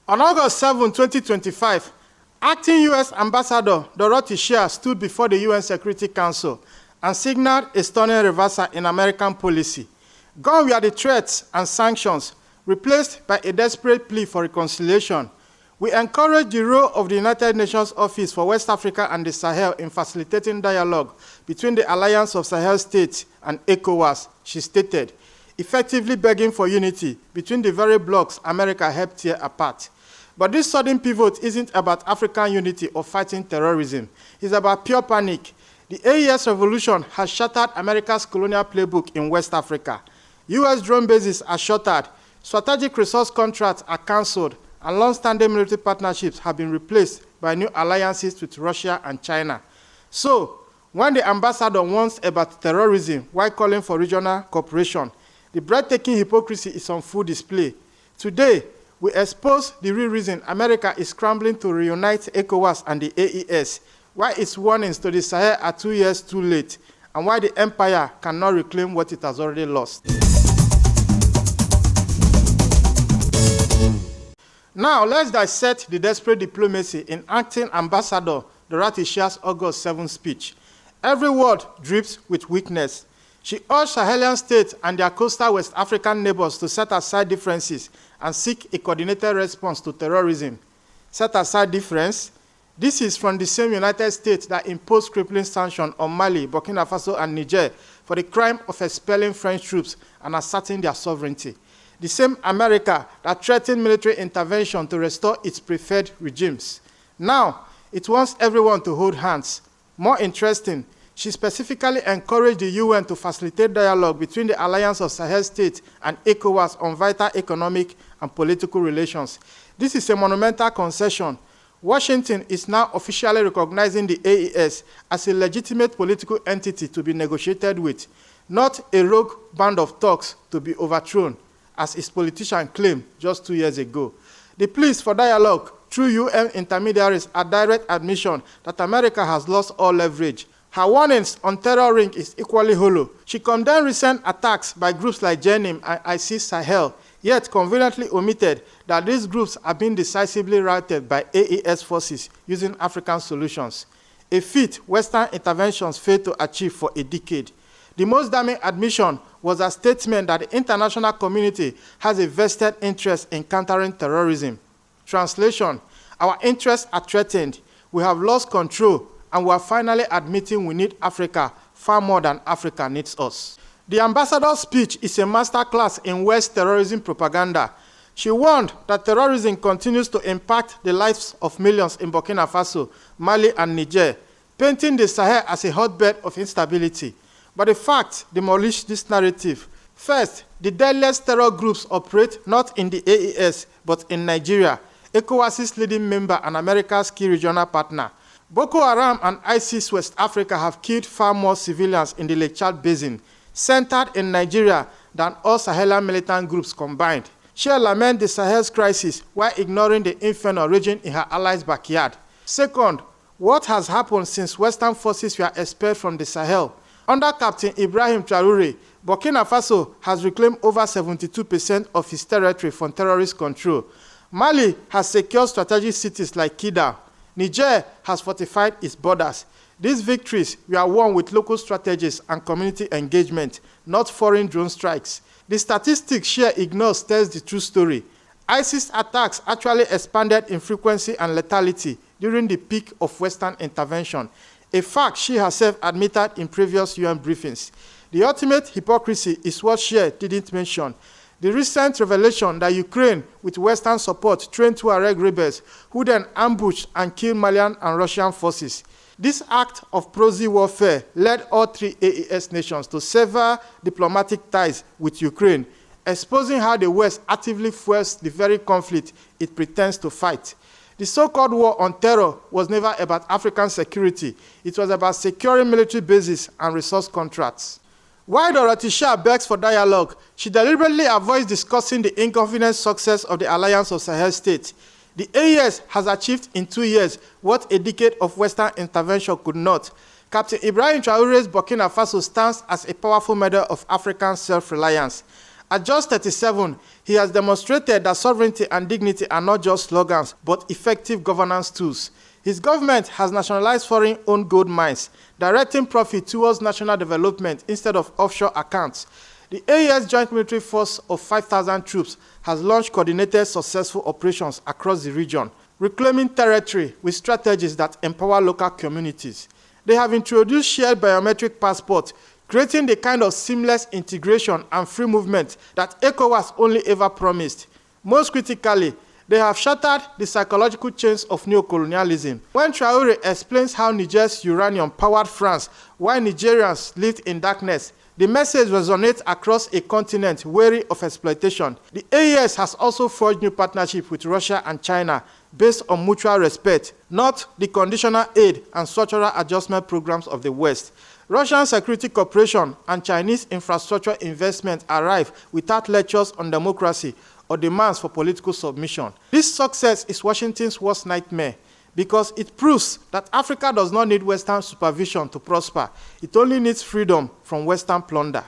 On August 7, 2025, acting U.S. Ambassador Dorothy Shea stood before the UN Security Council and signaled a stunning reversal in American policy. Gone were the threats and sanctions, replaced by a desperate plea for reconciliation. We encourage the role of the United Nations Office for West Africa and the Sahel in facilitating dialogue between the Alliance of Sahel States and ECOWAS, she stated, effectively begging for unity between the very blocs America helped tear apart. But this sudden pivot isn't about African unity or fighting terrorism. It's about pure panic. The AES revolution has shattered America's colonial playbook in West Africa. U.S. drone bases are shuttered, strategic resource contracts are cancelled, and long-standing military partnerships have been replaced by new alliances with Russia and China. So, when the ambassador warns about terrorism while calling for regional cooperation, the breathtaking hypocrisy is on full display. Today, we expose the real reason America is scrambling to reunite ECOWAS and the AES, why its warnings to the Sahel are 2 years too late, and why the empire cannot reclaim what it has already lost. Now, let's dissect the desperate diplomacy in acting Ambassador Dorothy Shea's August 7 speech. Every word drips with weakness. She urged Sahelian states and their coastal West African neighbors to set aside differences and seek a coordinated response to terrorism. Set aside difference? This is from the same United States that imposed crippling sanctions on Mali, Burkina Faso, and Niger for the crime of expelling French troops and asserting their sovereignty. The same America that threatened military intervention to restore its preferred regimes. Now, it wants everyone to hold hands. More interesting, she specifically encouraged the UN to facilitate dialogue between the Alliance of Sahel States and ECOWAS on vital economic and political relations. This is a monumental concession. Washington is now officially recognizing the AES as a legitimate political entity to be negotiated with, not a rogue band of thugs to be overthrown, as its politicians claimed just 2 years ago. The pleas for dialogue through UN intermediaries are direct admission that America has lost all leverage. Her warnings on terror ring is equally hollow. She condemned recent attacks by groups like JENIM and ISIS Sahel, yet conveniently omitted that these groups are being decisively routed by AES forces using African solutions, a feat Western interventions failed to achieve for a decade. The most damning admission was a statement that the international community has a vested interest in countering terrorism. Translation: our interests are threatened, we have lost control, and we are finally admitting we need Africa far more than Africa needs us. The ambassador's speech is a masterclass in West terrorism propaganda. She warned that terrorism continues to impact the lives of millions in Burkina Faso, Mali, and Niger, painting the Sahel as a hotbed of instability. But the facts demolish this narrative. First, the deadliest terror groups operate not in the AES, but in Nigeria, ECOWAS's leading member and America's key regional partner. Boko Haram and ISIS West Africa have killed far more civilians in the Lake Chad Basin, centered in Nigeria, than all Sahelian militant groups combined. She lamented the Sahel's crisis while ignoring the inferno raging in her allies' backyard. Second, what has happened since Western forces were expelled from the Sahel? Under Captain Ibrahim Traoré, Burkina Faso has reclaimed over 72% of its territory from terrorist control. Mali has secured strategic cities like Kidal. Niger has fortified its borders. These victories were won with local strategies and community engagement, not foreign drone strikes. The statistics Shea ignores tells the true story. ISIS attacks actually expanded in frequency and lethality during the peak of Western intervention, a fact she herself admitted in previous UN briefings. The ultimate hypocrisy is what Shea didn't mention. The recent revelation that Ukraine, with Western support, trained Tuareg rebels who then ambushed and killed Malian and Russian forces. This act of proxy warfare led all three AES nations to sever diplomatic ties with Ukraine, exposing how the West actively fuels the very conflict it pretends to fight. The so-called war on terror was never about African security. It was about securing military bases and resource contracts. While Dorothy Shea begs for dialogue, she deliberately avoids discussing the inconvenient success of the Alliance of Sahel States. The AES has achieved in 2 years what a decade of Western intervention could not. Captain Ibrahim Traoré's Burkina Faso stands as a powerful model of African self-reliance. At just 37, he has demonstrated that sovereignty and dignity are not just slogans, but effective governance tools. His government has nationalized foreign-owned gold mines, directing profit towards national development instead of offshore accounts. The AES Joint Military Force of 5,000 troops has launched coordinated successful operations across the region, reclaiming territory with strategies that empower local communities. They have introduced shared biometric passports, creating the kind of seamless integration and free movement that ECOWAS only ever promised. Most critically, they have shattered the psychological chains of neocolonialism. When Traoré explains how Niger's uranium powered France while Nigerians lived in darkness, the message resonates across a continent wary of exploitation. The AES has also forged new partnerships with Russia and China based on mutual respect, not the conditional aid and structural adjustment programs of the West. Russian security cooperation and Chinese infrastructure investment arrive without lectures on democracy or demands for political submission. This success is Washington's worst nightmare because it proves that Africa does not need Western supervision to prosper. It only needs freedom from Western plunder.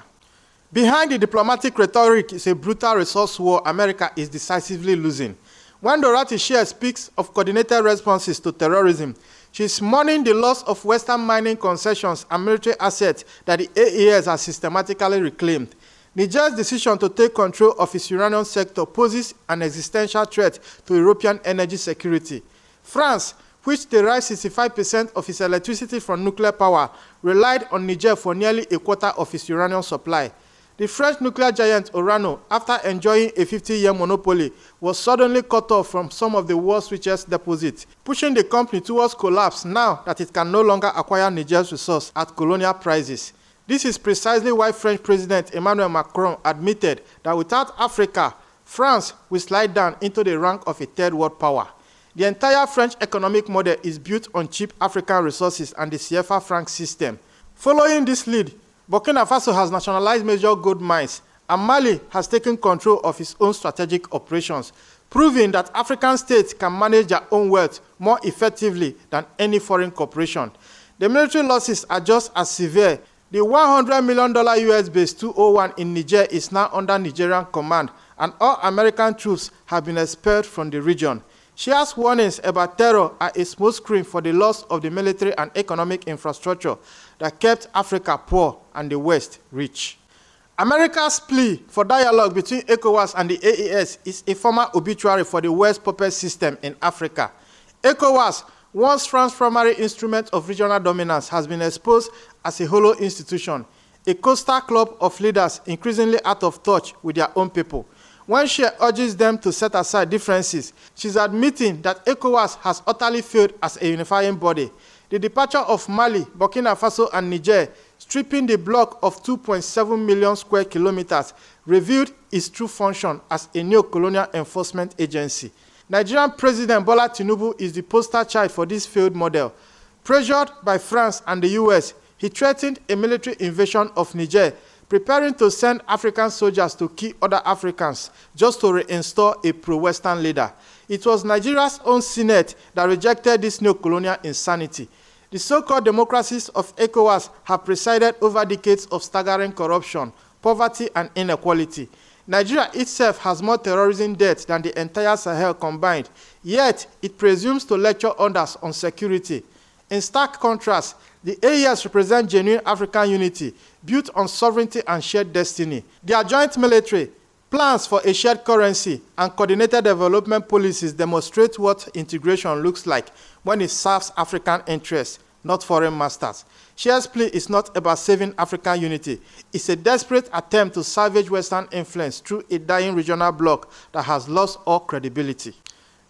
Behind the diplomatic rhetoric is a brutal resource war America is decisively losing. When Dorothy Shea speaks of coordinated responses to terrorism, she is mourning the loss of Western mining concessions and military assets that the AES has systematically reclaimed. Niger's decision to take control of its uranium sector poses an existential threat to European energy security. France, which derives 65% of its electricity from nuclear power, relied on Niger for nearly a quarter of its uranium supply. The French nuclear giant Orano, after enjoying a 50-year monopoly, was suddenly cut off from some of the world's richest deposits, pushing the company towards collapse now that it can no longer acquire Niger's resource at colonial prices. This is precisely why French President Emmanuel Macron admitted that without Africa, France will slide down into the rank of a third world power. The entire French economic model is built on cheap African resources and the CFA franc system. Following this lead, Burkina Faso has nationalized major gold mines, and Mali has taken control of its own strategic operations, proving that African states can manage their own wealth more effectively than any foreign corporation. The military losses are just as severe. The $100 million US base 201 in Niger is now under Nigerian command, and all American troops have been expelled from the region. Shea's warnings about terror are a smokescreen for the loss of the military and economic infrastructure that kept Africa poor and the West rich. America's plea for dialogue between ECOWAS and the AES is a formal obituary for the West puppet system in Africa. ECOWAS, once France's primary instrument of regional dominance, has been exposed as a hollow institution, a coastal club of leaders increasingly out of touch with their own people. When she urges them to set aside differences, she's admitting that ECOWAS has utterly failed as a unifying body. The departure of Mali, Burkina Faso, and Niger, stripping the bloc of 2.7 million square kilometers, revealed its true function as a neocolonial enforcement agency. Nigerian President Bola Tinubu is the poster child for this failed model. Pressured by France and the US, he threatened a military invasion of Niger, preparing to send African soldiers to kill other Africans just to reinstall a pro-Western leader. It was Nigeria's own Senate that rejected this neocolonial insanity. The so-called democracies of ECOWAS have presided over decades of staggering corruption, poverty, and inequality. Nigeria itself has more terrorism deaths than the entire Sahel combined, yet it presumes to lecture others on security. In stark contrast, the AES represent genuine African unity, built on sovereignty and shared destiny. Their joint military, plans for a shared currency, and coordinated development policies demonstrate what integration looks like when it serves African interests, not foreign masters. Shea's plea is not about saving African unity. It's a desperate attempt to salvage Western influence through a dying regional bloc that has lost all credibility.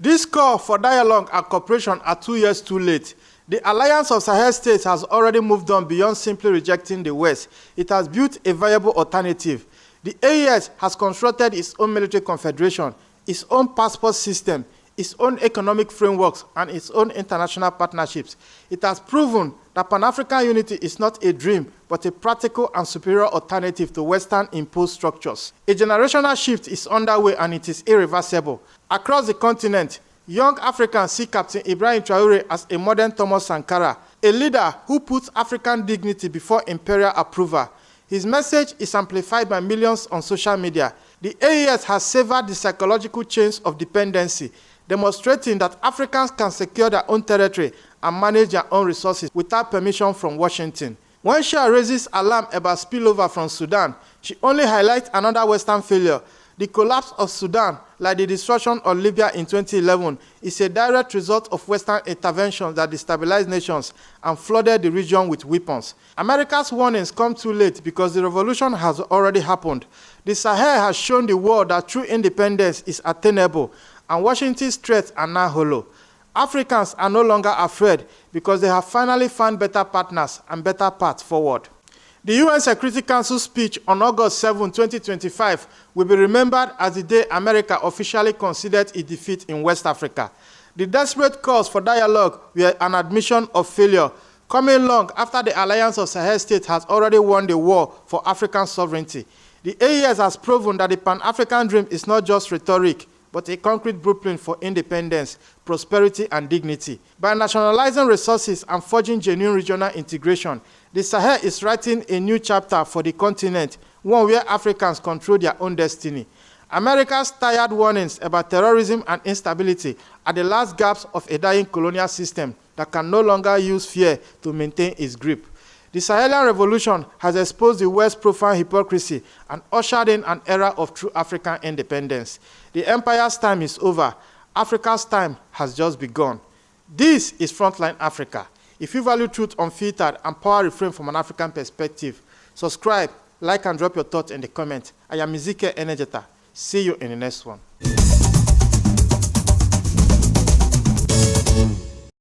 This call for dialogue and cooperation are 2 years too late. The Alliance of Sahel States has already moved on beyond simply rejecting the West. It has built a viable alternative. The AES has constructed its own military confederation, its own passport system, its own economic frameworks, and its own international partnerships. It has proven that Pan-African unity is not a dream, but a practical and superior alternative to Western imposed structures. A generational shift is underway, and it is irreversible. Across the continent, young Africans see Captain Ibrahim Traoré as a modern Thomas Sankara, a leader who puts African dignity before imperial approval. His message is amplified by millions on social media. The AES has severed the psychological chains of dependency, demonstrating that Africans can secure their own territory and manage their own resources without permission from Washington. When Shea raises alarm about spillover from Sudan, she only highlights another Western failure. The collapse of Sudan, like the destruction of Libya in 2011, is a direct result of Western interventions that destabilized nations and flooded the region with weapons. America's warnings come too late because the revolution has already happened. The Sahel has shown the world that true independence is attainable, and Washington's threats are now hollow. Africans are no longer afraid because they have finally found better partners and better paths forward. The UN Security Council speech on August 7, 2025 will be remembered as the day America officially conceded its defeat in West Africa. The desperate calls for dialogue were an admission of failure, coming long after the Alliance of Sahel States has already won the war for African sovereignty. The AES has proven that the Pan-African dream is not just rhetoric, but a concrete blueprint for independence, prosperity, and dignity. By nationalizing resources and forging genuine regional integration, the Sahel is writing a new chapter for the continent, one where Africans control their own destiny. America's tired warnings about terrorism and instability are the last gaps of a dying colonial system that can no longer use fear to maintain its grip. The Sahelian revolution has exposed the West's profound hypocrisy and ushered in an era of true African independence. The empire's time is over. Africa's time has just begun. This is Frontline Africa. If you value truth unfiltered and power reframed from an African perspective, subscribe, like, and drop your thoughts in the comments. I am Ezekiel Enejeta. See you in the next one.